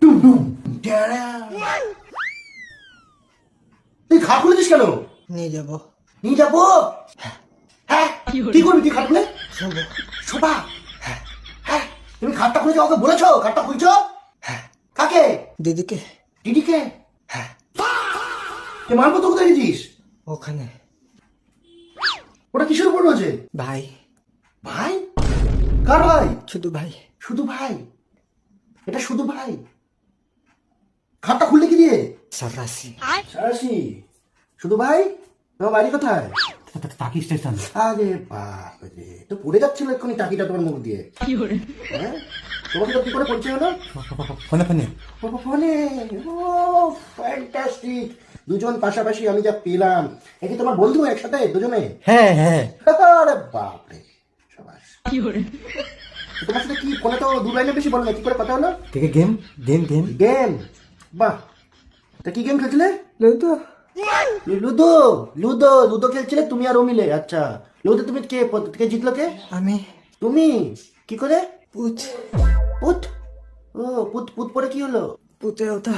ডুম ডুম ট্যাড়া। তুই খাট খুলেছিস কেন? নিয়ে যাবো। নিয়ে যাবো? হ্যাঁ কি করবি তুই খাট খুলে? শোবো। শোভা? হ্যাঁ তুমি খাটটা খুলেছো, কাউকে বলেছো খাটটা খুলছো? কাকে? দিদিকে। দিদিকে? তুই মালপত্র কোথায় রেখেছিস? ওখানে। ওটা কিসের উপর রয়েছে? ভাই। ভাই? কার ভাই? শুধু ভাই। শুধু ভাই? এটা শুধু ভাই? খাটটা খুললে কি দিয়ে? সারাসি। সারাশি? শুধু ভাই? তোমার বাড়ি কোথায়? টাকি স্টেশন। আরে বাপ রে, তো পড়ে যাচ্ছিল এক্ষুনি টাকিটা তোমার মুখ দিয়ে। হ্যাঁ তোমাকে তো কি করে পরিচয় হলো? ফোনে ফোনে। ফোনে? ও ফ্যান্টাস্টিক, দুজন পাশাপাশি আমি যা পেলাম। এ কি তোমার বন্ধু একসাথে দুজনে? হ্যাঁ হ্যাঁ। আরে বাপ রে, সাবাস। তোমার সাথে কি ফোনে তো দু লাইনে বেশি বলো না, কি করে কথা হলো? ঠিক আছে, গেম গেম গেম। গেম? বাহ, তা কি গেম খেলছিলে? লুডো। লুডো? লুডো লুডো খেলছিলে তুমি আর ও মিলে? আচ্ছা, লুডো তুমি কে জিতলো কে? আমি। তুমি? কি করে? পুত। পুত? ও পুত পুত পরে কি হলো? পুতে ওটা।